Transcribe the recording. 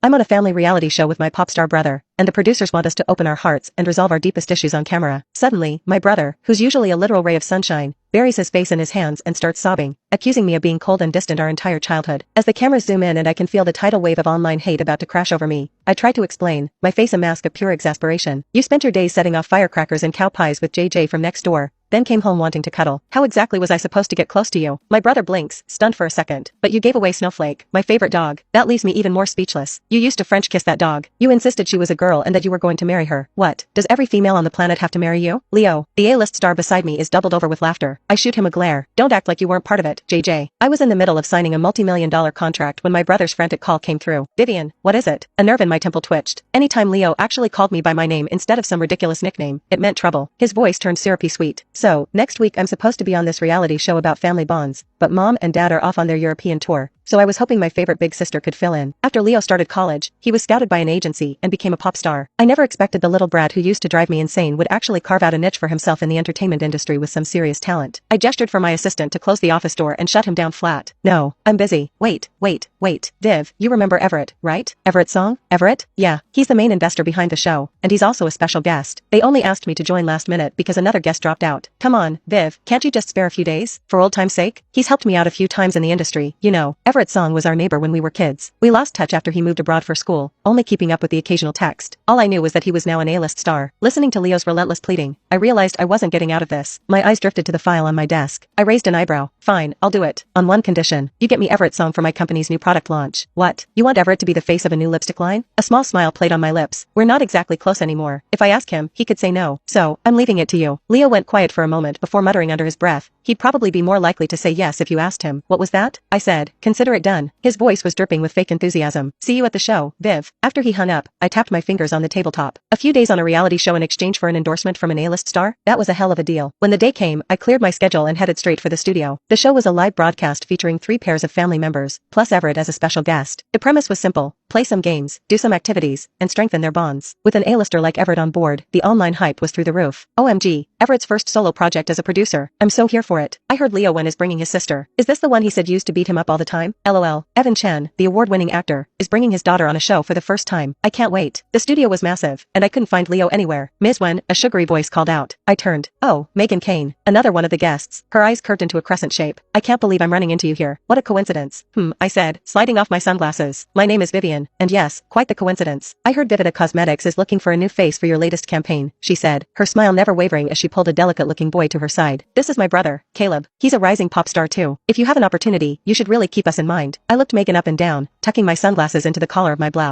I'm on a family reality show with my pop star brother, and the producers want us to open our hearts and resolve our deepest issues on camera. Suddenly, my brother, who's usually a literal ray of sunshine, buries his face in his hands and starts sobbing, accusing me of being cold and distant our entire childhood. As the cameras zoom in and I can feel the tidal wave of online hate about to crash over me, I try to explain, my face a mask of pure exasperation. You spent your days setting off firecrackers and cow pies with JJ from next door, then came home wanting to cuddle. How exactly was I supposed to get close to you? My brother blinks, stunned for a second. But you gave away Snowflake, my favorite dog. That leaves me even more speechless. You used to French kiss that dog. You insisted she was a girl and that you were going to marry her. What? Does every female on the planet have to marry you? Leo, the A-list star beside me is doubled over with laughter. I shoot him a glare. Don't act like you weren't part of it, JJ. I was in the middle of signing a multi-million-dollar contract when my brother's frantic call came through. Vivian, what is it? A nerve in my temple twitched. Anytime Leo actually called me by my name instead of some ridiculous nickname, it meant trouble. His voice turned syrupy sweet. So, next week I'm supposed to be on this reality show about family bonds, but mom and dad are off on their European tour, so I was hoping my favorite big sister could fill in. After Leo started college, he was scouted by an agency and became a pop star. I never expected the little brat who used to drive me insane would actually carve out a niche for himself in the entertainment industry with some serious talent. I gestured for my assistant to close the office door and shut him down flat. No, I'm busy. Wait. Viv, you remember Everett, right? Everett Song? Everett? Yeah, he's the main investor behind the show, and he's also a special guest. They only asked me to join last minute because another guest dropped out. Come on, Viv, can't you just spare a few days? For old time's sake? He's helped me out a few times in the industry, you know. Everett Song was our neighbor when we were kids. We lost touch after he moved abroad for school, only keeping up with the occasional text. All I knew was that he was now an A-list star. Listening to Leo's relentless pleading, I realized I wasn't getting out of this. My eyes drifted to the file on my desk. I raised an eyebrow. Fine, I'll do it. On one condition. You get me Everett Song for my company's new product launch. What? You want Everett to be the face of a new lipstick line? A small smile played on my lips. We're not exactly close anymore. If I ask him, he could say no. So, I'm leaving it to you. Leo went quiet for a moment before muttering under his breath. He'd probably be more likely to say yes if you asked him. What was that? I said. Consider it done. His voice was dripping with fake enthusiasm. See you at the show, Viv. After he hung up, I tapped my fingers on the tabletop. A few days on a reality show in exchange for an endorsement from an A-list star? That was a hell of a deal. When the day came, I cleared my schedule and headed straight for the studio. The show was a live broadcast featuring 3 pairs of family members, plus Everett as a special guest. The premise was simple. Play some games, do some activities, and strengthen their bonds. With an A-lister like Everett on board, the online hype was through the roof. OMG, Everett's first solo project as a producer. I'm so here for it. I heard Leo is bringing his sister. Is this the one he said used to beat him up all the time? LOL. Evan Chen, the award-winning actor, is bringing his daughter on a show for the first time. I can't wait. The studio was massive, and I couldn't find Leo anywhere. Ms. Wen, a sugary voice called out. I turned. Oh, Megan Kane, another one of the guests. Her eyes curved into a crescent shape. I can't believe I'm running into you here. What a coincidence. I said, sliding off my sunglasses. My name is Vivian, and yes, quite the coincidence. I heard Vivida Cosmetics is looking for a new face for your latest campaign, she said, her smile never wavering as she pulled a delicate-looking boy to her side. This is my brother, Caleb. He's a rising pop star too. If you have an opportunity, you should really keep us in mind. I looked Megan up and down, tucking my sunglasses into the collar of my blouse.